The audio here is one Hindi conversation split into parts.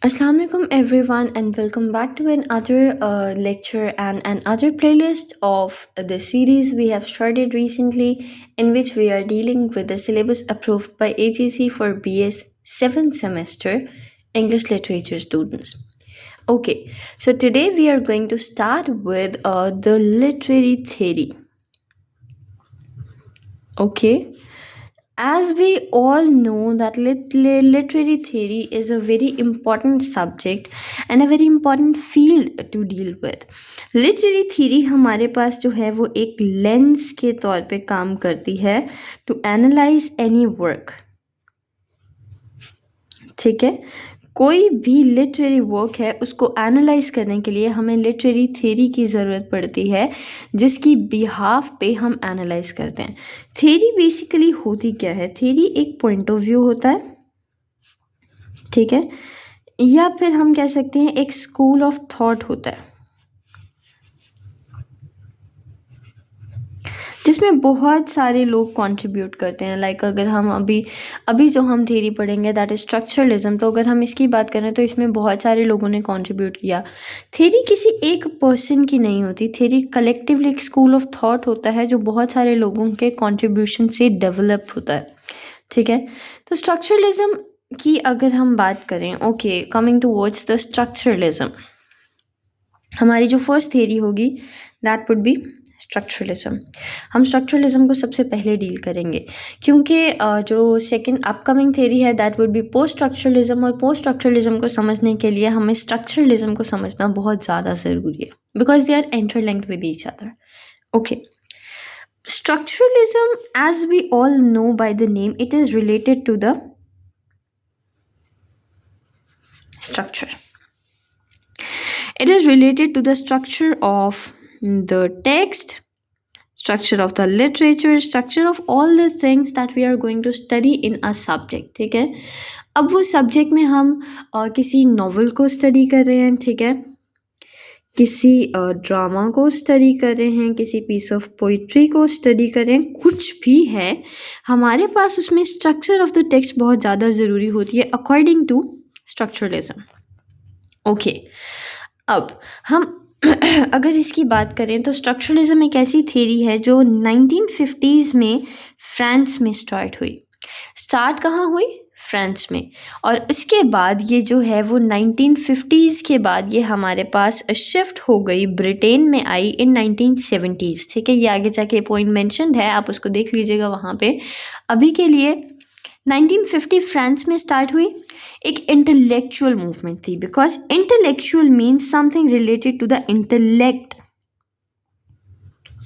Assalamu alaikum everyone and welcome back to another lecture and another playlist of the series we have started recently in which we are dealing with the syllabus approved by AGC for BS 7th semester English literature students. Okay, so today we are going to start with the literary theory. Okay, as we all know that literary theory is a very important subject and a very important field to deal with. Literary theory हमारे पास जो है वो एक लेंस के तौर पे काम करती है टू एनालाइज एनी वर्क. ठीक है, कोई भी लिटरेरी वर्क है उसको एनालाइज करने के लिए हमें लिटरेरी थ्योरी की ज़रूरत पड़ती है जिसकी बिहाफ पे हम एनालाइज करते हैं. थ्योरी बेसिकली होती क्या है? थ्योरी एक पॉइंट ऑफ व्यू होता है, ठीक है, या फिर हम कह सकते हैं एक स्कूल ऑफ थॉट होता है जिसमें बहुत सारे लोग कंट्रीब्यूट करते हैं. लाइक अगर हम अभी जो हम थ्योरी पढ़ेंगे दैट इज स्ट्रक्चरलिज्म, तो अगर हम इसकी बात करें तो इसमें बहुत सारे लोगों ने कंट्रीब्यूट किया. थ्योरी किसी एक पर्सन की नहीं होती. थ्योरी कलेक्टिवली एक स्कूल ऑफ थॉट होता है जो बहुत सारे लोगों के कंट्रीब्यूशन से डेवलप होता है. ठीक है, तो स्ट्रक्चरलिज्म की अगर हम बात करें, okay, coming towards the structuralism, हमारी जो फर्स्ट थ्योरी होगी दैट वुड बी स्ट्रक्चरलिज्म. हम स्ट्रक्चरलिज्म को सबसे पहले डील करेंगे क्योंकि जो सेकंड अपकमिंग थ्योरी है that would be post structuralism, और पोस्ट स्ट्रक्चरलिज्म को समझने के लिए हमें स्ट्रक्चरलिज्म को समझना बहुत ज़्यादा ज़रूरी है because they are interlinked with each other. Okay, structuralism, as we all know by the name, it is related to the structure. It is related to the structure of the text, structure of the literature, structure of all the things that we are going to study in a subject. ठीक है, अब वो सब्जेक्ट में हम किसी नॉवल को स्टडी कर रहे हैं, ठीक है, किसी ड्रामा को स्टडी कर रहे हैं, किसी पीस ऑफ पोइट्री को स्टडी कर रहे हैं, कुछ भी है, हमारे पास उसमें स्ट्रक्चर ऑफ द टेक्स्ट बहुत ज़्यादा ज़रूरी होती है अकॉर्डिंग टू स्ट्रक्चरलिज्म. ओके, अब हम अगर इसकी बात करें तो स्ट्रक्चरलिज्म एक ऐसी थ्योरी है जो 1950s में फ्रांस में स्टार्ट हुई. स्टार्ट कहाँ हुई? फ्रांस में. और उसके बाद ये जो है वो 1950s के बाद ये हमारे पास शिफ्ट हो गई, ब्रिटेन में आई इन 1970s. ठीक है, ये आगे जाके पॉइंट मेंशन्ड है, आप उसको देख लीजिएगा वहाँ पे. अभी के लिए 1950 फ्रांस में स्टार्ट हुई. एक इंटेलेक्चुअल मूवमेंट थी because intellectual means something related to the intellect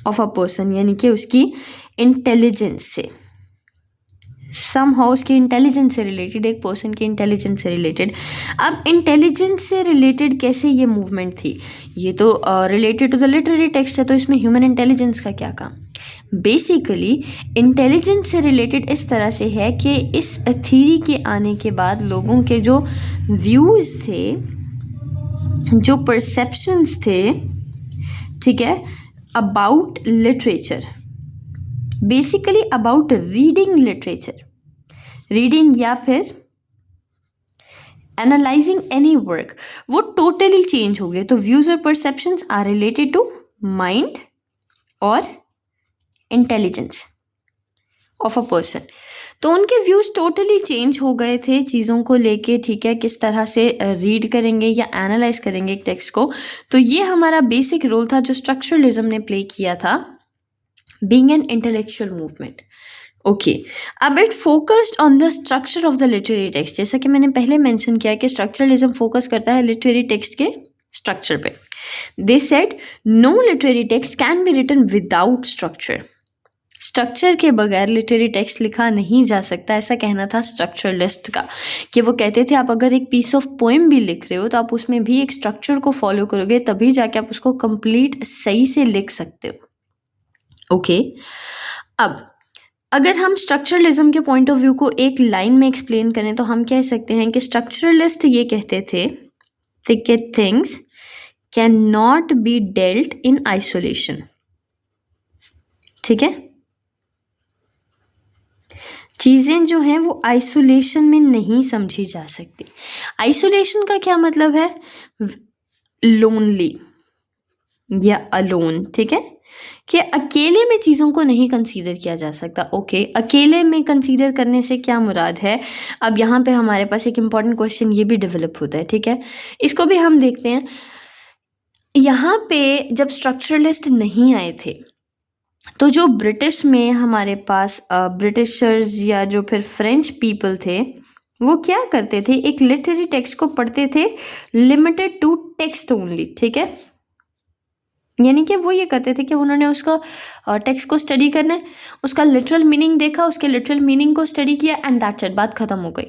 of a person, यानी कि उसकी इंटेलिजेंस से, समहाउ उसकी इंटेलिजेंस से रिलेटेड, एक पर्सन की इंटेलिजेंस से रिलेटेड. अब इंटेलिजेंस से रिलेटेड कैसे ये मूवमेंट थी? ये तो related to the literary text है, तो इसमें ह्यूमन इंटेलिजेंस का क्या काम? बेसिकली इंटेलिजेंस से रिलेटेड इस तरह से है कि इस थ्योरी के आने के बाद लोगों के जो व्यूज़ थे, जो परसेप्शंस थे, ठीक है, about literature, basically about reading literature, reading या फिर एनालाइजिंग एनी वर्क, वो टोटली चेंज हो गए. तो व्यूज और perceptions are related to mind और इंटेलिजेंस ऑफ अ पर्सन. तो उनके व्यूज टोटली चेंज हो गए थे चीज़ों को लेके. ठीक है, किस तरह से रीड करेंगे या एनालाइज करेंगे एक टेक्स्ट को. तो ये हमारा बेसिक रोल था जो स्ट्रक्चरलिज्म ने प्ले किया था, being an intellectual movement. Okay, अब it focused on the structure of the literary text. जैसा कि मैंने पहले मेंशन किया कि स्ट्रक्चरलिज्म फोकस करता है लिटरेरी टेक्स्ट के स्ट्रक्चर पे. They said no literary text can be written without structure. Structure के बगैर लिटरेरी टेक्स्ट लिखा नहीं जा सकता, ऐसा कहना था स्ट्रक्चरलिस्ट का. कि वो कहते थे आप अगर एक पीस ऑफ पोएम भी लिख रहे हो तो आप उसमें भी एक स्ट्रक्चर को फॉलो करोगे तभी जाके आप उसको कंप्लीट सही से लिख सकते हो. ओके, अब अगर हम स्ट्रक्चरलिज्म के पॉइंट ऑफ व्यू को एक लाइन में एक्सप्लेन करें तो हम कह सकते हैं कि स्ट्रक्चरलिस्ट ये कहते थे कि things can not be dealt in isolation. ठीक है, चीज़ें जो हैं वो आइसोलेशन में नहीं समझी जा सकती। आइसोलेशन का क्या मतलब है? लोनली या अलोन, ठीक है, कि अकेले में चीज़ों को नहीं कंसीडर किया जा सकता। ओके, अकेले में कंसीडर करने से क्या मुराद है? अब यहाँ पे हमारे पास एक इम्पॉर्टेंट क्वेश्चन ये भी डेवलप होता है, ठीक है, इसको भी हम देखते हैं। यहाँ पे जब स्ट्रक्चरलिस्ट नहीं आए थे तो जो ब्रिटिश में हमारे पास ब्रिटिशर्स या जो फिर फ्रेंच पीपल थे वो क्या करते थे, एक लिटरेरी टेक्स्ट को पढ़ते थे लिमिटेड टू टेक्स्ट ओनली, ठीक है, यानी कि वो ये करते थे कि उन्होंने उसका टेक्स्ट को स्टडी करना है, उसका लिटरल मीनिंग देखा, उसके लिटरल मीनिंग को स्टडी किया एंड दैट्स इट, बात ख़त्म हो गई।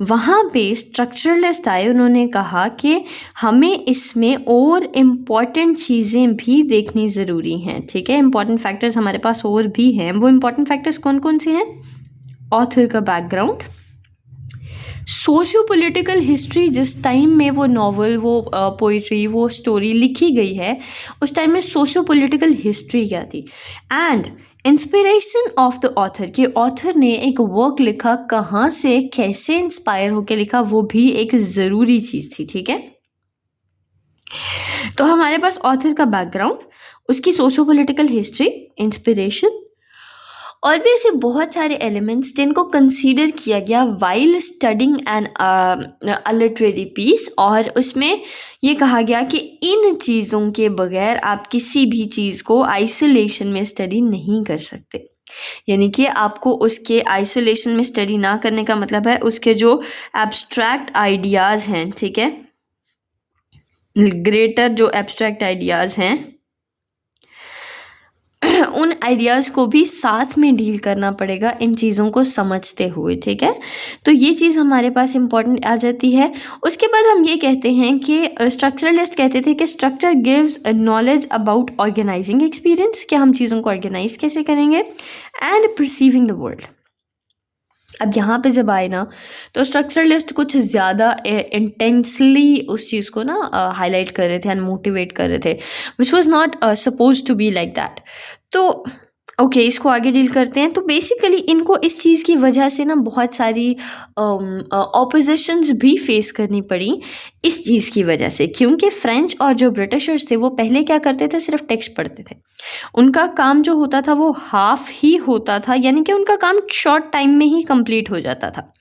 वहाँ पे स्ट्रक्चरलिस्ट आए, उन्होंने कहा कि हमें इसमें और इम्पॉर्टेंट चीज़ें भी देखनी ज़रूरी हैं, ठीक है, इम्पॉर्टेंट फैक्टर्स हमारे पास और भी हैं। वो इम्पॉर्टेंट फैक्टर्स कौन कौन से हैं? ऑथर का बैकग्राउंड, सोशियो पॉलिटिकल हिस्ट्री, जिस टाइम में वो नॉवल, वो पोइट्री, वो स्टोरी लिखी गई है उस टाइम में सोशियो पॉलिटिकल हिस्ट्री क्या थी, and inspiration of the author, के ऑथर ने एक वर्क लिखा कहाँ से, कैसे इंस्पायर होकर लिखा, वो भी एक ज़रूरी चीज़ थी, ठीक है। तो हमारे पास ऑथर का बैकग्राउंड, उसकी सोशियो पॉलिटिकल हिस्ट्री, इंस्पिरेशन और भी ऐसे बहुत सारे एलिमेंट्स जिनको कंसीडर किया गया while studying an literary piece, और उसमें ये कहा गया कि इन चीज़ों के बगैर आप किसी भी चीज़ को आइसोलेशन में स्टडी नहीं कर सकते। यानी कि आपको उसके आइसोलेशन में स्टडी ना करने का मतलब है उसके जो एब्स्ट्रैक्ट आइडियाज़ हैं, ठीक है, ग्रेटर जो एब्स्ट्रैक्ट आइडियाज़ हैं उन आइडियाज़ को भी साथ में डील करना पड़ेगा इन चीज़ों को समझते हुए, ठीक है। तो ये चीज़ हमारे पास इम्पॉर्टेंट आ जाती है। उसके बाद हम ये कहते हैं कि स्ट्रक्चरलिस्ट कहते थे कि structure gives knowledge about organising experience, कि हम चीज़ों को ऑर्गेनाइज कैसे करेंगे, एंड परसीविंग द वर्ल्ड। अब यहाँ पे जब आए ना तो स्ट्रक्चरलिस्ट कुछ ज़्यादा इंटेंसली उस चीज़ को ना हाईलाइट कर रहे थे एंड मोटिवेट कर रहे थे, which was not suppose to be like that. तो ओके, इसको आगे डील करते हैं। तो बेसिकली इनको इस चीज़ की वजह से ना बहुत सारी ऑपोजिशंस भी फेस करनी पड़ी इस चीज़ की वजह से, क्योंकि फ्रेंच और जो ब्रिटिशर्स थे वो पहले क्या करते थे, सिर्फ टेक्स्ट पढ़ते थे, उनका काम जो होता था वो हाफ ही होता था, यानी कि उनका काम शॉर्ट टाइम में ही कंप्लीट हो जाता था।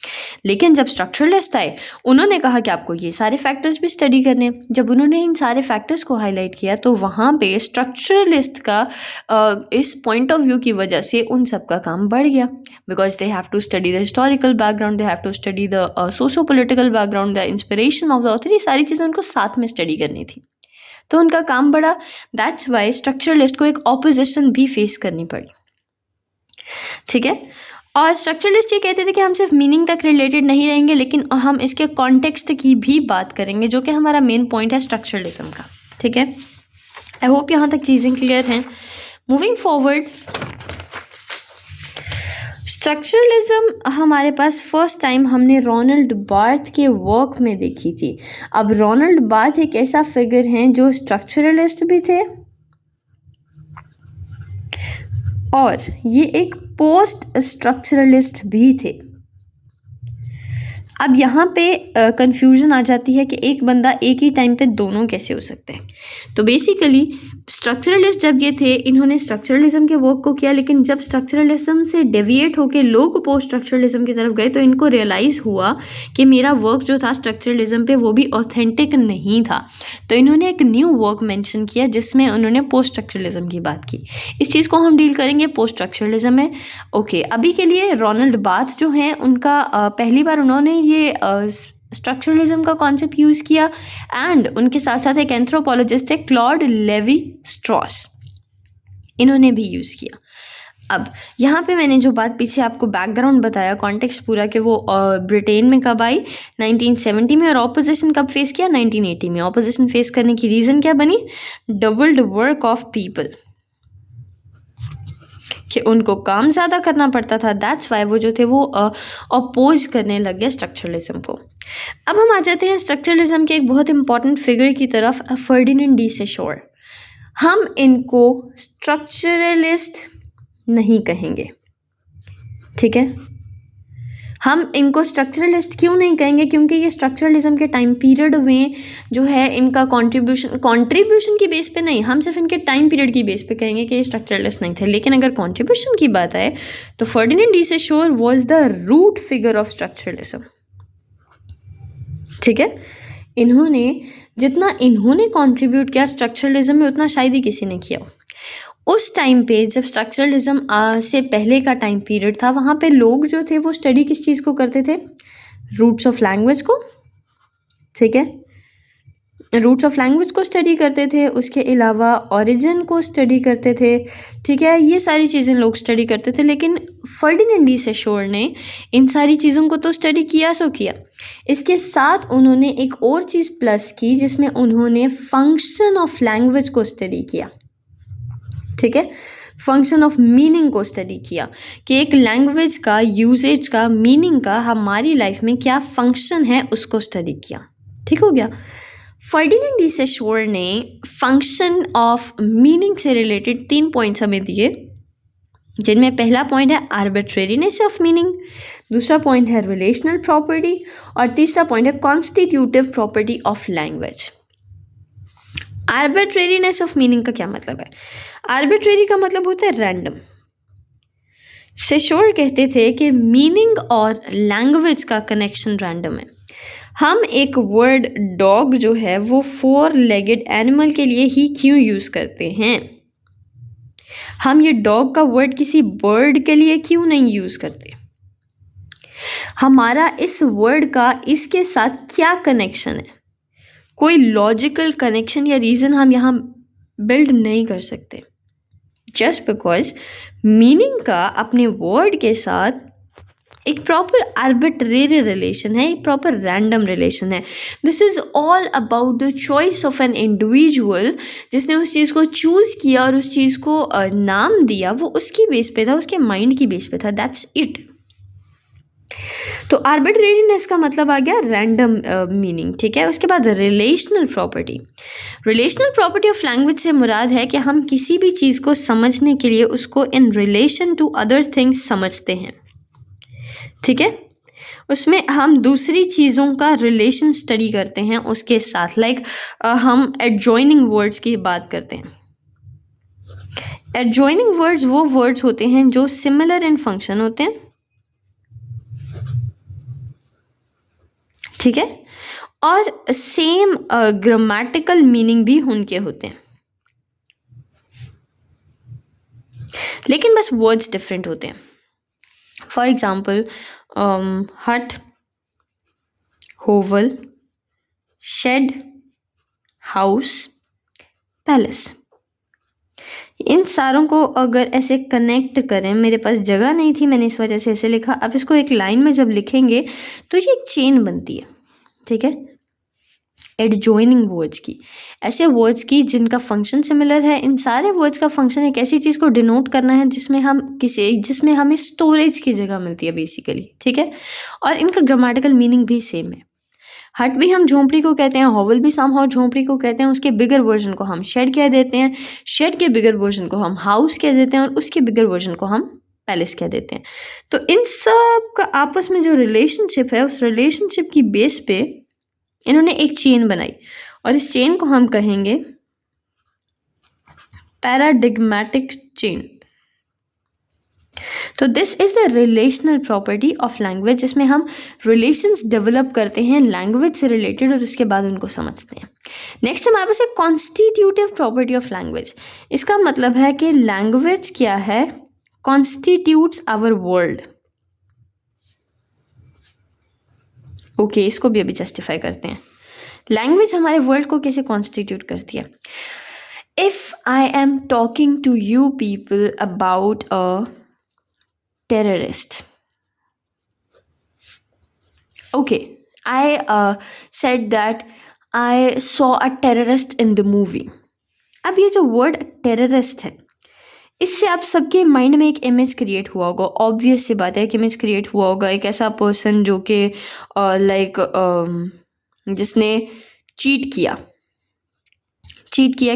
लेकिन जब स्ट्रक्चरलिस्ट आए उन्होंने कहा कि आपको ये सारे फैक्टर्स भी स्टडी करने। जब उन्होंने इन सारे फैक्टर्स को हाईलाइट किया तो वहाँ पे स्ट्रक्चरलिस्ट का इस पॉइंट ऑफ व्यू की वजह से उन सब का काम बढ़ गया, because they have to study the historical background, they have to study the socio political background, the inspiration of the author, ये सारी चीज़ें उनको साथ में स्टडी करनी थी, तो उनका काम बढ़ा। दैट्स वाई स्ट्रक्चरलिस्ट को एक ऑपोजिशन भी फेस करनी पड़ी, ठीक है। और स्ट्रक्चरलिस्ट ये कहते थे कि हम सिर्फ मीनिंग तक रिलेटेड नहीं रहेंगे, लेकिन हम इसके कॉन्टेक्स्ट की भी बात करेंगे, जो कि हमारा मेन पॉइंट है स्ट्रक्चरलिज्म का, ठीक है। आई होप यहाँ तक चीज़ें क्लियर हैं। मूविंग फॉरवर्ड, स्ट्रक्चरलिज्म हमारे पास फर्स्ट टाइम हमने रोनाल्ड बार्थ के वर्क में देखी थी। अब रोनाल्ड बार्थ एक ऐसा फिगर हैं जो स्ट्रक्चरलिस्ट भी थे और ये एक पोस्ट स्ट्रक्चरलिस्ट भी थे। अब यहाँ पे कंफ्यूजन आ जाती है कि एक बंदा एक ही टाइम पे दोनों कैसे हो सकते हैं। तो बेसिकली स्ट्रक्चरलिस्ट जब ये थे, इन्होंने स्ट्रक्चरलिज्म के वर्क को किया, लेकिन जब स्ट्रक्चरलिज्म से डेविएट होके लोग पोस्ट स्ट्रक्चरलिज्म की तरफ गए तो इनको रियलाइज़ हुआ कि मेरा वर्क जो था स्ट्रक्चरलिज्म पे वो भी ऑथेंटिक नहीं था। तो इन्होंने एक न्यू वर्क मेंशन किया जिसमें उन्होंने पोस्ट स्ट्रक्चरलिज्म की बात की। इस चीज़ को हम डील करेंगे पोस्ट स्ट्रक्चरलिज्म में। ओके, अभी के लिए रोनाल्ड बार्थ जो हैं उनका पहली बार उन्होंने ये स्ट्रक्चरलिज्म का कॉन्सेप्ट यूज़ किया, एंड उनके साथ साथ एक एंथ्रोपोलॉजिस्ट थे क्लॉड लेवी स्ट्रॉस, इन्होंने भी यूज़ किया। अब यहाँ पे मैंने जो बात पीछे आपको बैकग्राउंड बताया, कॉन्टेक्स्ट पूरा, कि वो ब्रिटेन में कब आई, 1970 में, और ऑपोजिशन कब फेस किया, 1980 में। ऑपोजिशन फेस करने की रीज़न क्या बनी, डबल्ड वर्क ऑफ पीपल, कि उनको काम ज़्यादा करना पड़ता था। दैट्स वाई वो जो थे वो अपोज करने लग गए स्ट्रक्चरलिज्म को। अब हम आ जाते हैं स्ट्रक्चरलिज्म के एक बहुत इंपॉर्टेंट फिगर की तरफ, फर्डिनेंड डी सेशोर। हम इनको स्ट्रक्चरलिस्ट नहीं कहेंगे, ठीक है, हम इनको स्ट्रक्चरलिस्ट क्यों नहीं कहेंगे, क्योंकि ये स्ट्रक्चरलिज्म के टाइम पीरियड में जो है इनका कंट्रीब्यूशन की बेस पे नहीं, हम सिर्फ इनके टाइम पीरियड की बेस पे कहेंगे कि ये स्ट्रक्चरलिस्ट नहीं थे। लेकिन अगर कंट्रीब्यूशन की बात आए तो Ferdinand de Saussure was the root figure of structuralism. ठीक है, जितना इन्होंने कंट्रीब्यूट किया स्ट्रक्चरलिज्म में उतना शायद ही किसी ने किया। उस टाइम पे जब स्ट्रक्चरलिज्म से पहले का टाइम पीरियड था, वहाँ पे लोग जो थे वो स्टडी किस चीज़ को करते थे, रूट्स ऑफ लैंग्वेज को। ठीक है, रूट्स ऑफ लैंग्वेज को स्टडी करते थे, उसके अलावा ओरिजिन को स्टडी करते थे। ठीक है, ये सारी चीज़ें लोग स्टडी करते थे। लेकिन फर्डिनेंड डी सेशोर ने इन सारी चीज़ों को तो स्टडी किया सो किया, इसके साथ उन्होंने एक और चीज़ प्लस की जिसमें उन्होंने फंक्शन ऑफ लैंग्वेज को स्टडी किया। ठीक है, फंक्शन ऑफ मीनिंग को स्टडी किया कि एक लैंग्वेज का, यूजेज का, मीनिंग का हमारी लाइफ में क्या फंक्शन है, उसको स्टडी किया। ठीक हो गया। फर्डिनेंड डी सेशोर ने फंक्शन ऑफ मीनिंग से रिलेटेड 3 पॉइंट्स हमें दिए, जिनमें पहला पॉइंट है आर्बिट्रेरीनेस ऑफ मीनिंग, दूसरा पॉइंट है रिलेशनल प्रॉपर्टी और तीसरा पॉइंट है constitutive property of language. Arbitrariness of meaning का क्या मतलब है? आर्बिट्रेरी का मतलब होता है रैंडम। सेशोर कहते थे कि मीनिंग और लैंग्वेज का कनेक्शन रैंडम है। हम एक वर्ड डॉग जो है वो 4 लेगेड एनिमल के लिए ही क्यों यूज़ करते हैं? हम ये डॉग का वर्ड किसी बर्ड के लिए क्यों नहीं यूज़ करते? हमारा इस वर्ड का इसके साथ क्या कनेक्शन है? कोई लॉजिकल कनेक्शन या रीज़न हम यहाँ बिल्ड नहीं कर सकते, जस्ट बिकॉज मीनिंग का अपने वर्ड के साथ एक प्रॉपर आर्बिट्रेरी रिलेशन है, एक प्रॉपर रैंडम रिलेशन है। This is all about the choice of an individual, जिसने उस चीज़ को चूज़ किया और उस चीज़ को नाम दिया, वो उसकी बेस पे था, उसके माइंड की बेस पे था। That's it. तो आर्बिट्रेरीनेस का मतलब आ गया रैंडम मीनिंग। ठीक है, उसके बाद relational property. Relational property of language से मुराद है कि हम किसी भी चीज़ को समझने के लिए उसको in relation to other things समझते हैं। ठीक है, उसमें हम दूसरी चीज़ों का रिलेशन स्टडी करते हैं उसके साथ। लाइक हम एडजॉइनिंग वर्ड्स की बात करते हैं। एडजॉइनिंग वर्ड्स वो वर्ड्स होते हैं जो सिमिलर इन फंक्शन होते हैं। ठीक है, और सेम ग्रामेटिकल मीनिंग भी उनके होते हैं, लेकिन बस वर्ड्स डिफरेंट होते हैं। फॉर एग्जाम्पल हट, होवल, शेड, हाउस, पैलेस, इन सारों को अगर ऐसे कनेक्ट करें, मेरे पास जगह नहीं थी, मैंने इस वजह से ऐसे लिखा। अब इसको एक लाइन में जब लिखेंगे तो ये एक चेन बनती है। ठीक है, एडजॉइनिंग वर्ड्स की, ऐसे वर्ड्स की जिनका फंक्शन सिमिलर है। इन सारे वर्ड्स का फंक्शन एक ऐसी चीज़ को डिनोट करना है जिसमें हमें स्टोरेज की जगह मिलती है बेसिकली। ठीक है, और इनका ग्रामेटिकल मीनिंग भी सेम है। हट भी हम झोंपड़ी को कहते हैं, होवल भी समहाउ झोंपड़ी को कहते हैं, उसके बिगर वर्जन को हम शेड कह देते हैं, शेड के बिगर वर्जन को हम हाउस कह देते हैं और उसके बिगर वर्जन को हम पैलेस कह देते हैं। तो इन सब का आपस में जो रिलेशनशिप है, उस रिलेशनशिप की बेस पे इन्होंने एक चेन बनाई और इस चेन को हम कहेंगे पैराडिग्मेटिक चेन। तो this is the relational property of language, जिसमें हम रिलेशंस डेवलप करते हैं लैंग्वेज से रिलेटेड और उसके बाद उनको समझते हैं। नेक्स्ट हमारे पास है कॉन्स्टिट्यूटिव प्रॉपर्टी ऑफ लैंग्वेज। इसका मतलब है कि लैंग्वेज क्या है, कॉन्स्टिट्यूट्स आवर वर्ल्ड। ओके, इसको भी अभी जस्टिफाई करते हैं। लैंग्वेज हमारे वर्ल्ड को कैसे कॉन्स्टिट्यूट करती है। If I am talking to you people about a terrorist, okay, I said that I saw a terrorist in the movie. अब ये जो वर्ड टेररिस्ट है, इससे आप सबके माइंड में एक इमेज क्रिएट हुआ होगा। ऑब्वियस सी बात है, एक इमेज क्रिएट हुआ होगा, एक ऐसा पर्सन जो कि लाइक जिसने चीट किया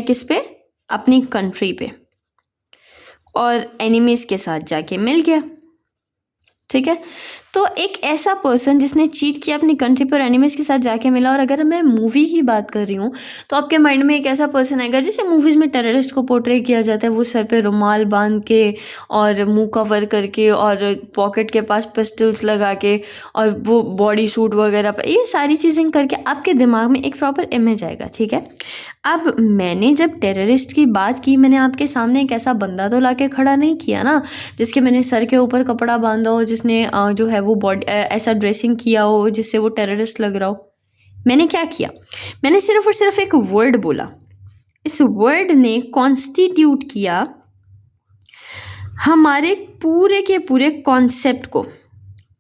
किस पे, अपनी कंट्री पे, और एनिमीज के साथ जाके मिल गया। ठीक है, तो एक ऐसा पर्सन जिसने चीट किया अपनी कंट्री पर एनिमीज के साथ जाके मिला। और अगर मैं मूवी की बात कर रही हूँ तो आपके माइंड में एक ऐसा पर्सन आएगा जैसे मूवीज़ में टेररिस्ट को पोर्ट्रे किया जाता है, वो सर पे रुमाल बांध के और मुंह कवर करके और पॉकेट के पास पिस्टल्स लगा के और वो बॉडी सूट वगैरह पर, ये सारी चीज़ें करके आपके दिमाग में एक प्रॉपर इमेज आएगा, ठीक है। अब मैंने जब टेररिस्ट की बात की, मैंने आपके सामने एक ऐसा बंदा तो लाके खड़ा नहीं किया ना जिसके मैंने सर के ऊपर कपड़ा बांधा हो, जिसने जो है वो बॉडी ऐसा ड्रेसिंग किया हो जिससे वो टेररिस्ट लग रहा हो। मैंने क्या किया, मैंने सिर्फ और सिर्फ एक वर्ड बोला। इस वर्ड ने कॉन्स्टिट्यूट किया हमारे पूरे के पूरे कॉन्सेप्ट को,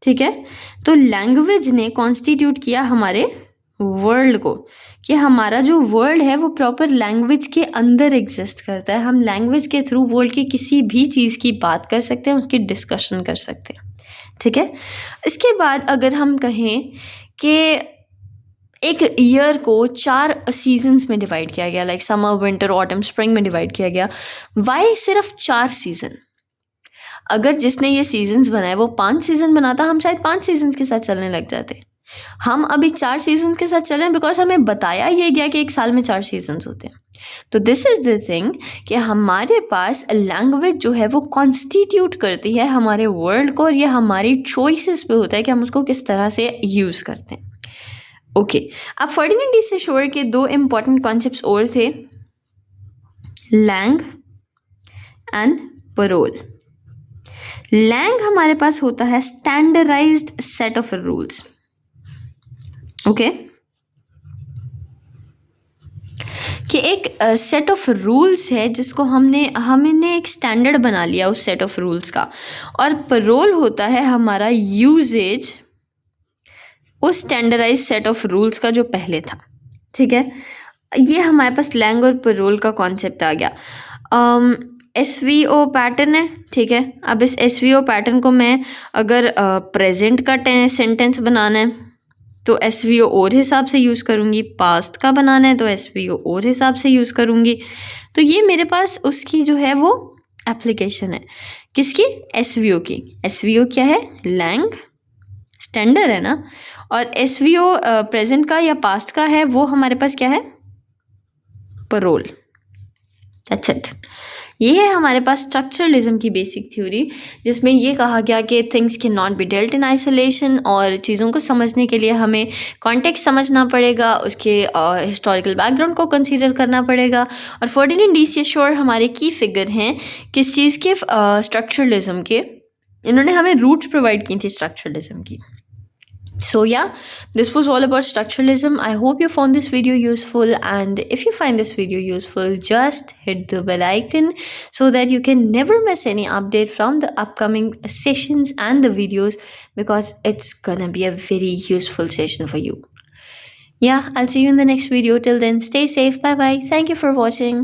ठीक है। तो लैंग्वेज ने कॉन्स्टिट्यूट किया हमारे वर्ल्ड को, कि हमारा जो वर्ल्ड है वो प्रॉपर लैंग्वेज के अंदर एग्जिस्ट करता है। हम लैंग्वेज के थ्रू वर्ल्ड की किसी भी चीज़ की बात कर सकते हैं, उसकी डिस्कशन कर सकते हैं, ठीक है। इसके बाद अगर हम कहें कि एक ईयर को 4 सीजन्स में डिवाइड किया गया, like summer, winter, autumn, spring में डिवाइड किया गया। वाई सिर्फ 4 सीजन? अगर जिसने ये सीजन्स बनाए वो 5 सीजन बनाता, हम शायद 5 सीजन्स के साथ चलने लग जाते। हम अभी 4 सीजन्स के साथ चल रहे हैं बिकॉज हमें बताया ये गया कि एक साल में 4 सीजन्स होते हैं। तो दिस इज द थिंग कि हमारे पास लैंग्वेज जो है वो कॉन्स्टिट्यूट करती है हमारे वर्ल्ड को, और ये हमारी चॉइसेस पे होता है कि हम उसको किस तरह से यूज़ करते हैं। ओके, अब फर्डिनेंड डी सोशर के 2 इम्पॉर्टेंट कॉन्सेप्ट्स और थे, लैंग एंड पैरोल। लैंग हमारे पास होता है standardised set of rules, okay, कि एक सेट ऑफ रूल्स है जिसको हमने एक स्टैंडर्ड बना लिया उस सेट ऑफ रूल्स का। और पैरोल होता है हमारा यूजेज उस स्टैंडर्डाइज सेट ऑफ रूल्स का जो पहले था, ठीक है। ये हमारे पास लैंग और पैरोल का कॉन्सेप्ट आ गया। SVO पैटर्न है, ठीक है। अब इस SVO पैटर्न को मैं अगर प्रेजेंट का सेंटेंस बनाना है तो SVO और हिसाब से यूज़ करूँगी, पास्ट का बनाना है तो SVO और हिसाब से यूज़ करूँगी। तो ये मेरे पास उसकी जो है वो एप्लीकेशन है, किसकी? SVO की। SVO क्या है? लैंग, स्टैंडर्ड है ना। और SVO प्रेजेंट का या पास्ट का है, वो हमारे पास क्या है? पैरोल। That's it. ये है हमारे पास स्ट्रक्चरलिज्म की बेसिक थ्योरी, जिसमें ये कहा गया कि things can not be dealt in isolation, और चीज़ों को समझने के लिए हमें कॉन्टेक्स्ट समझना पड़ेगा, उसके हिस्टोरिकल बैकग्राउंड को कंसीडर करना पड़ेगा। और फर्डिनेंड डी सोशर हमारे की फिगर हैं किस चीज़ के? स्ट्रक्चरलिज्म के। इन्होंने हमें रूट्स प्रोवाइड की थी स्ट्रक्चरलिज्म की। So yeah, this was all about structuralism. I hope you found this video useful, and if you find this video useful, just hit the bell icon so that you can never miss any update from the upcoming sessions and the videos, because it's gonna be a very useful session for you. Yeah, I'll see you in the next video. Till then, stay safe. Bye bye. Thank you for watching.